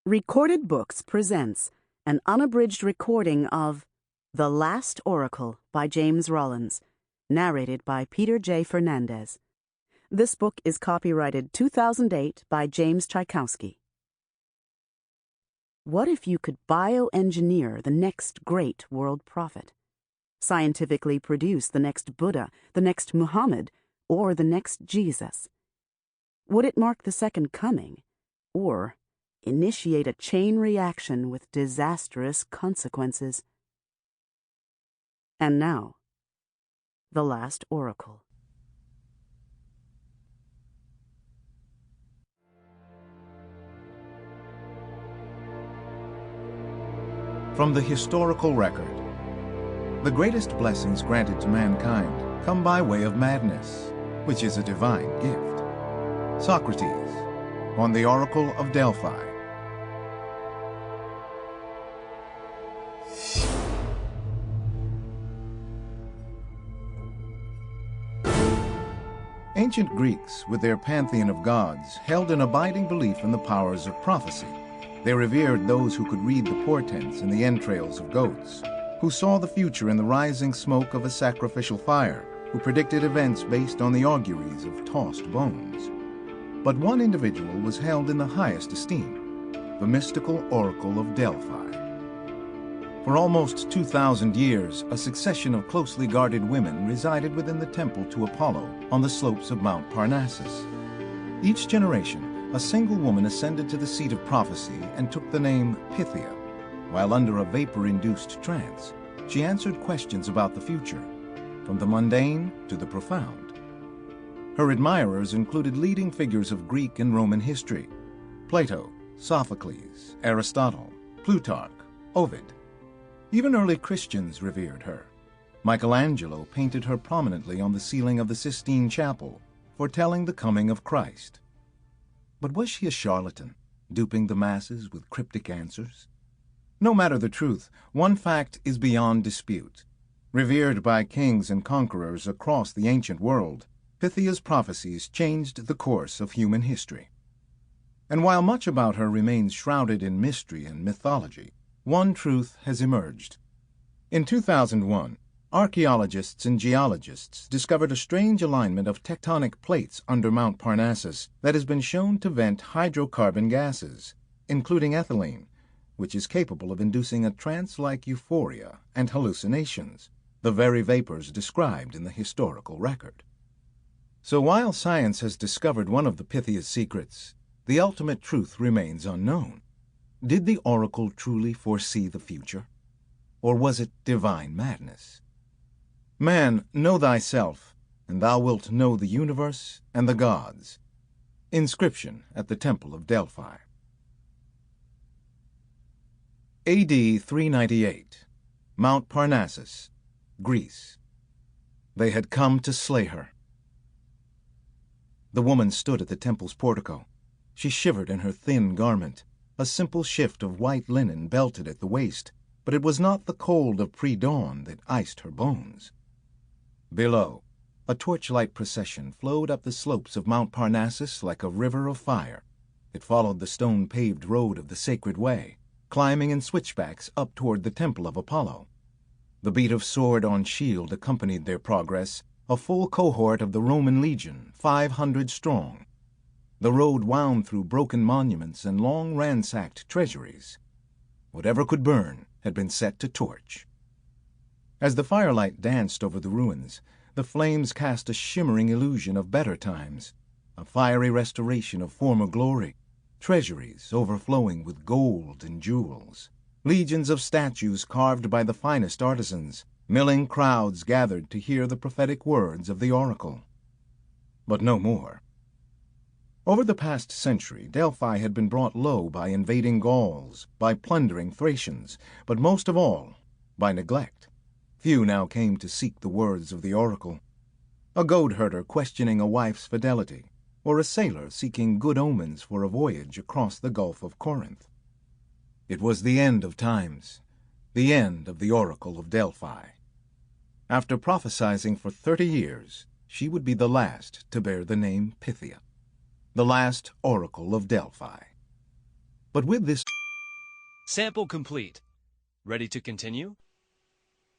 Recorded Books presents an unabridged recording of The Last Oracle by James Rollins, narrated by Peter J. Fernandez. This book is copyrighted 2008 by James Tchaikovsky. What if you could bioengineer the next great world prophet? Scientifically produce the next Buddha, the next Muhammad, or the next Jesus? Would it mark the second coming, or initiate a chain reaction with disastrous consequences? And now, The Last Oracle. From the historical record, the greatest blessings granted to mankind come by way of madness, which is a divine gift. Socrates, on the Oracle of Delphi. Ancient Greeks, with their pantheon of gods, held an abiding belief in the powers of prophecy. They revered those who could read the portents in the entrails of goats, who saw the future in the rising smoke of a sacrificial fire, who predicted events based on the auguries of tossed bones. But one individual was held in the highest esteem, the mystical Oracle of Delphi. For almost 2,000 years, a succession of closely guarded women resided within the temple to Apollo on the slopes of Mount Parnassus. Each generation, a single woman ascended to the seat of prophecy and took the name Pythia. While under a vapor-induced trance, she answered questions about the future, from the mundane to the profound. Her admirers included leading figures of Greek and Roman history: Plato, Sophocles, Aristotle, Plutarch, Ovid. Even early Christians revered her. Michelangelo painted her prominently on the ceiling of the Sistine Chapel, foretelling the coming of Christ. But was she a charlatan, duping the masses with cryptic answers? No matter the truth, one fact is beyond dispute. Revered by kings and conquerors across the ancient world, Pythia's prophecies changed the course of human history. And while much about her remains shrouded in mystery and mythology, one truth has emerged. In 2001, archaeologists and geologists discovered a strange alignment of tectonic plates under Mount Parnassus that has been shown to vent hydrocarbon gases, including ethylene, which is capable of inducing a trance-like euphoria and hallucinations, the very vapors described in the historical record. So while science has discovered one of the Pythia's secrets, the ultimate truth remains unknown. Did the oracle truly foresee the future? Or was it divine madness? Man, know thyself, and thou wilt know the universe and the gods. Inscription at the Temple of Delphi. A.D. 398. Mount Parnassus, Greece. They had come to slay her. The woman stood at the temple's portico. She shivered in her thin garment, a simple shift of white linen belted at the waist, but it was not the cold of pre-dawn that iced her bones. Below, a torchlight procession flowed up the slopes of Mount Parnassus like a river of fire. It followed the stone-paved road of the Sacred Way, climbing in switchbacks up toward the Temple of Apollo. The beat of sword on shield accompanied their progress, a full cohort of the Roman legion, 500 strong. The road wound through broken monuments and long ransacked treasuries. Whatever could burn had been set to torch. As the firelight danced over the ruins, the flames cast a shimmering illusion of better times, a fiery restoration of former glory, treasuries overflowing with gold and jewels, legions of statues carved by the finest artisans, milling crowds gathered to hear the prophetic words of the oracle. But no more. Over the past century, Delphi had been brought low by invading Gauls, by plundering Thracians, but most of all, by neglect. Few now came to seek the words of the oracle. A goat-herder questioning a wife's fidelity, or a sailor seeking good omens for a voyage across the Gulf of Corinth. It was the end of times, the end of the Oracle of Delphi. After prophesying for 30 years, she would be the last to bear the name Pythia, the last Oracle of Delphi. But with this Sample complete. Ready to continue?